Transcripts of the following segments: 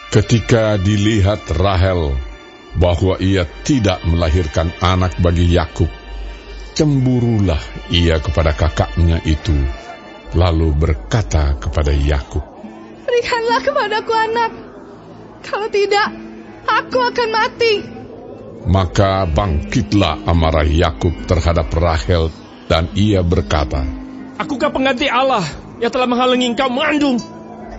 Ketika dilihat Rahel bahwa ia tidak melahirkan anak bagi Yakub, cemburulah ia kepada kakaknya itu, lalu berkata kepada Yakub, "Berikanlah kepadaku anak, kalau tidak, aku akan mati." Maka bangkitlah amarah Yakub terhadap Rahel, dan ia berkata, "Akukah pengganti Allah yang telah menghalangi engkau mengandung?"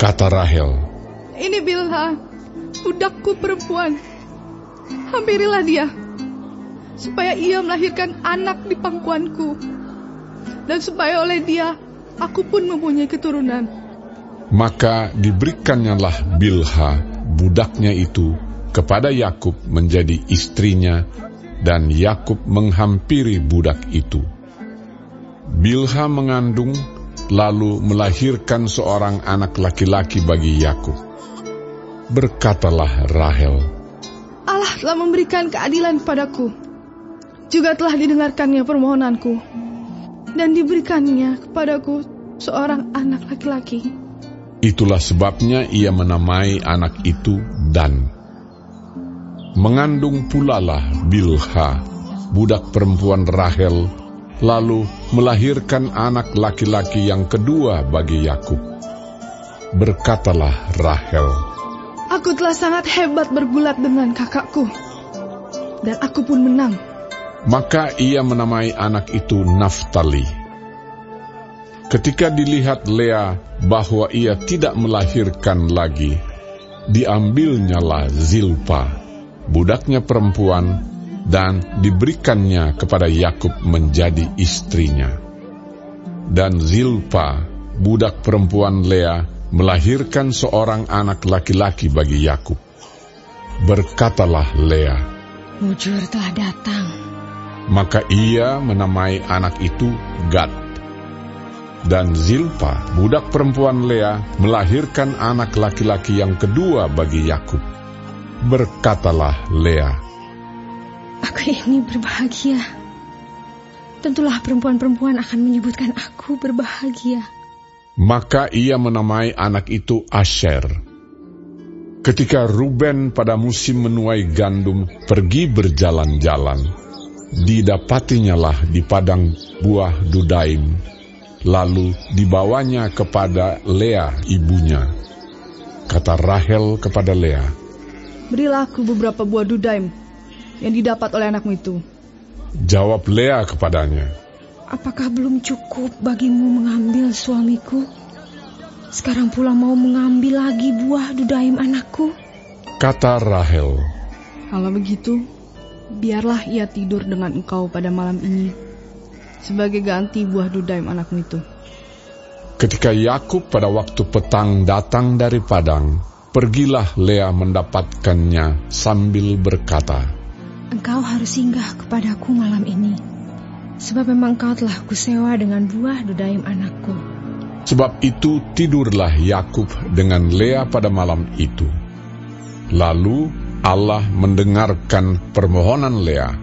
Kata Rahel, "Ini Bilha, budakku perempuan. Hampirilah dia, supaya ia melahirkan anak di pangkuanku, dan supaya oleh dia aku pun mempunyai keturunan." Maka diberikannya Bilha, budaknya itu, kepada Yakub menjadi istrinya, dan Yakub menghampiri budak itu. Bilha mengandung, lalu melahirkan seorang anak laki-laki bagi Yakub. Berkatalah Rahel, "Allah telah memberikan keadilan kepadaku, juga telah didengarkannya permohonanku, dan diberikannya kepadaku seorang anak laki-laki." Itulah sebabnya ia menamai anak itu Dan. Mengandung pulalah Bilha, budak perempuan Rahel, lalu melahirkan anak laki-laki yang kedua bagi Yakub. Berkatalah Rahel, "Aku telah sangat hebat bergulat dengan kakakku, dan aku pun menang." Maka ia menamai anak itu Naftali. Ketika dilihat Lea bahwa ia tidak melahirkan lagi, diambilnyalah Zilpa, budaknya perempuan, dan diberikannya kepada Yakub menjadi istrinya. Dan Zilpa, budak perempuan Lea, melahirkan seorang anak laki-laki bagi Yakub. Berkatalah Lea, "Mujur telah datang." Maka ia menamai anak itu Gad. Dan Zilpa, budak perempuan Lea, melahirkan anak laki-laki yang kedua bagi Yakub. Berkatalah Lea, "Aku ini berbahagia. Tentulah perempuan-perempuan akan menyebutkan aku berbahagia." Maka ia menamai anak itu Asher. Ketika Ruben pada musim menuai gandum pergi berjalan-jalan, didapatinyalah di padang buah Dudaim, lalu dibawanya kepada Lea ibunya. Kata Rahel kepada Lea, "Berilah aku beberapa buah Dudaim yang didapat oleh anakmu itu." Jawab Lea kepadanya, "Apakah belum cukup bagimu mengambil suamiku? Sekarang pula mau mengambil lagi buah Dudaim anakku?" Kata Rahel, "Kalau begitu, biarlah ia tidur dengan engkau pada malam ini, sebagai ganti buah Dudaim anakmu itu." Ketika Yakub pada waktu petang datang dari padang, pergilah Lea mendapatkannya sambil berkata, "Engkau harus singgah kepadaku malam ini, sebab memang kau telah kusewa dengan buah Dudaim anakku." Sebab itu tidurlah Yakub dengan Lea pada malam itu. Lalu Allah mendengarkan permohonan Lea.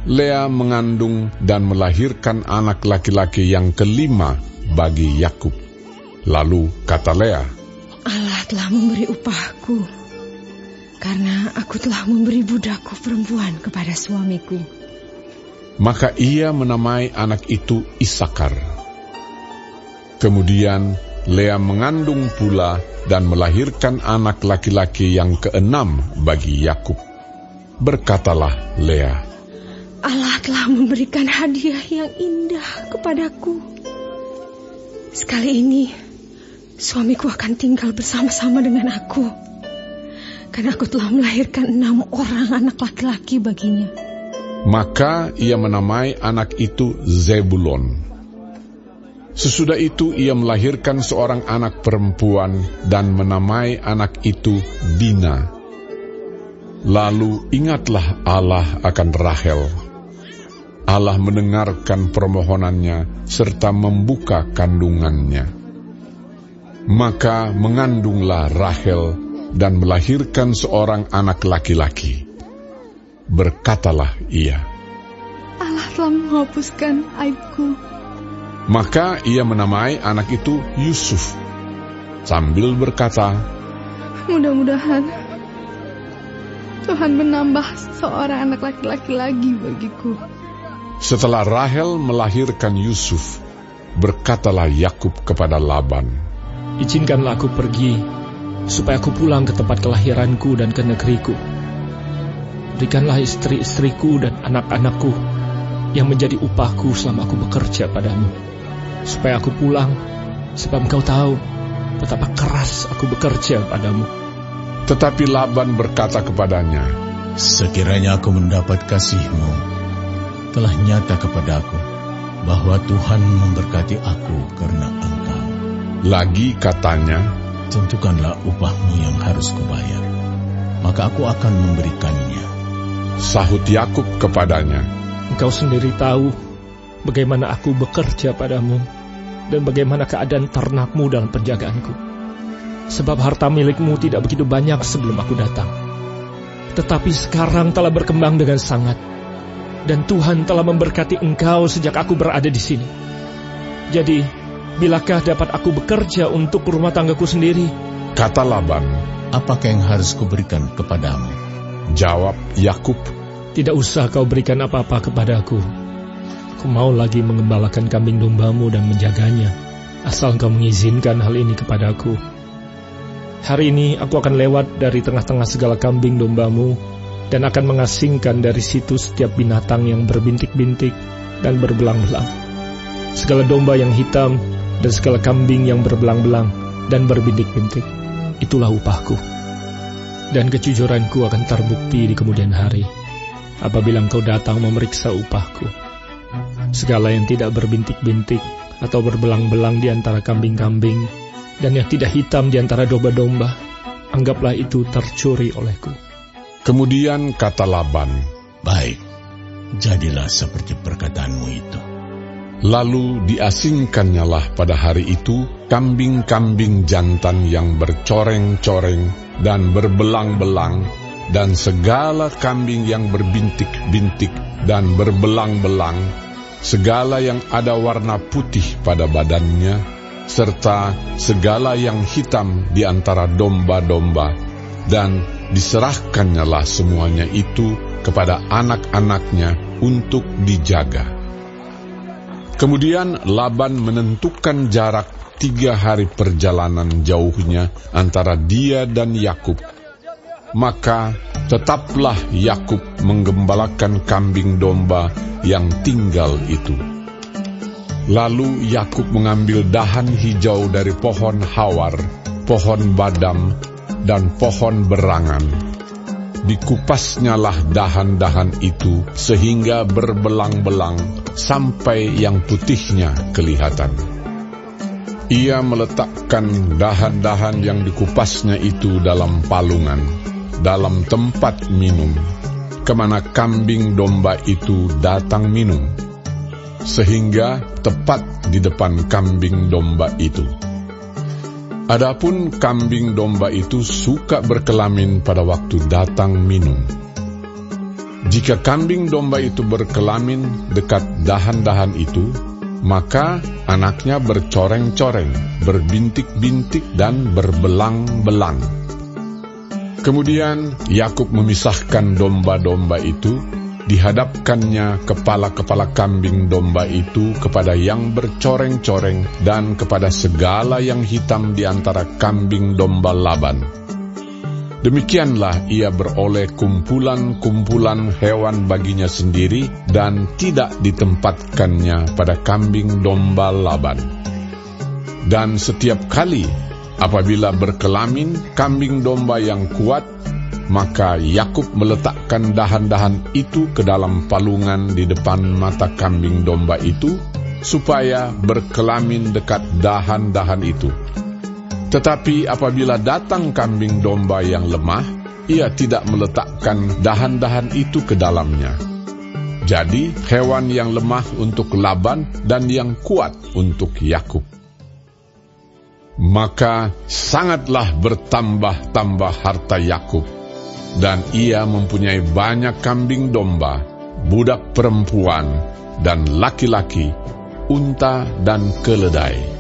Lea mengandung dan melahirkan anak laki-laki yang kelima bagi Yakub. Lalu kata Lea, "Allah telah memberi upahku, karena aku telah memberi budakku perempuan kepada suamiku." Maka ia menamai anak itu Isakar. Kemudian Lea mengandung pula dan melahirkan anak laki-laki yang keenam bagi Yakub. Berkatalah Lea, "Allah telah memberikan hadiah yang indah kepadaku. Sekali ini, suamiku akan tinggal bersama-sama dengan aku, karena aku telah melahirkan 6 orang anak laki-laki baginya." Maka ia menamai anak itu Zebulon. Sesudah itu ia melahirkan seorang anak perempuan dan menamai anak itu Dina. Lalu ingatlah Allah akan Rahel. Allah mendengarkan permohonannya serta membuka kandungannya. Maka mengandunglah Rahel dan melahirkan seorang anak laki-laki. Berkatalah ia, "Allah telah menghapuskan aibku." Maka ia menamai anak itu Yusuf, sambil berkata, Mudah-mudahan Tuhan menambah seorang anak laki-laki lagi bagiku. Setelah Rahel melahirkan Yusuf, berkatalah Yakub kepada Laban, "Izinkanlah aku pergi, supaya aku pulang ke tempat kelahiranku dan ke negeriku. Berikanlah istri-istriku dan anak-anakku yang menjadi upahku selama aku bekerja padamu, supaya aku pulang, sebab engkau tahu betapa keras aku bekerja padamu." Tetapi Laban berkata kepadanya, "Sekiranya aku mendapat kasih-Mu, telah nyata kepadaku bahwa Tuhan memberkati aku karena Engkau. Lagi katanya, tentukanlah upahmu yang harus kubayar, maka aku akan memberikannya." Sahut Yakub kepadanya, "Engkau sendiri tahu bagaimana aku bekerja padamu dan bagaimana keadaan ternakmu dalam penjagaanku. Sebab harta milikmu tidak begitu banyak sebelum aku datang. Tetapi sekarang telah berkembang dengan sangat, dan Tuhan telah memberkati engkau sejak aku berada di sini. Jadi, bilakah dapat aku bekerja untuk rumah tanggaku sendiri?" Kata Laban, "Apakah yang harus kuberikan kepadamu?" Jawab Yakub, "Tidak usah kau berikan apa-apa kepadaku. Aku mau lagi mengembalakan kambing dombamu dan menjaganya, asal engkau mengizinkan hal ini kepadaku. Hari ini aku akan lewat dari tengah-tengah segala kambing dombamu, dan akan mengasingkan dari situ setiap binatang yang berbintik-bintik dan berbelang-belang. Segala domba yang hitam dan segala kambing yang berbelang-belang dan berbintik-bintik, itulah upahku. Dan kejujuranku akan terbukti di kemudian hari, apabila engkau datang memeriksa upahku. Segala yang tidak berbintik-bintik atau berbelang-belang di antara kambing-kambing, dan yang tidak hitam di antara domba-domba, anggaplah itu tercuri olehku." Kemudian kata Laban, "Baik, jadilah seperti perkataanmu itu." Lalu diasingkannyalah pada hari itu kambing-kambing jantan yang bercoreng-coreng dan berbelang-belang, dan segala kambing yang berbintik-bintik dan berbelang-belang, segala yang ada warna putih pada badannya, serta segala yang hitam di antara domba-domba, dan diserahkannyalah semuanya itu kepada anak-anaknya untuk dijaga. Kemudian Laban menentukan jarak 3 hari perjalanan jauhnya antara dia dan Yakub. Maka tetaplah Yakub menggembalakan kambing domba yang tinggal itu. Lalu Yakub mengambil dahan hijau dari pohon hawar, pohon badam, dan pohon berangan. Dikupasnyalah dahan-dahan itu sehingga berbelang-belang sampai yang putihnya kelihatan. Ia meletakkan dahan-dahan yang dikupasnya itu dalam palungan, dalam tempat minum, kemana kambing domba itu datang minum, sehingga tepat di depan kambing domba itu. Adapun kambing domba itu suka berkelamin pada waktu datang minum. Jika kambing domba itu berkelamin dekat dahan-dahan itu, maka anaknya bercoreng-coreng, berbintik-bintik dan berbelang-belang. Kemudian Yakub memisahkan domba-domba itu, dihadapkannya kepala-kepala kambing domba itu kepada yang bercoreng-coreng dan kepada segala yang hitam di antara kambing domba Laban. Demikianlah ia beroleh kumpulan-kumpulan hewan baginya sendiri dan tidak ditempatkannya pada kambing domba Laban. Dan setiap kali apabila berkelamin kambing domba yang kuat, maka Yakub meletakkan dahan-dahan itu ke dalam palungan di depan mata kambing domba itu, supaya berkelamin dekat dahan-dahan itu. Tetapi apabila datang kambing domba yang lemah, ia tidak meletakkan dahan-dahan itu ke dalamnya. Jadi hewan yang lemah untuk Laban dan yang kuat untuk Yakub. Maka sangatlah bertambah-tambah harta Yakub, dan ia mempunyai banyak kambing domba, budak perempuan, dan laki-laki, unta dan keledai.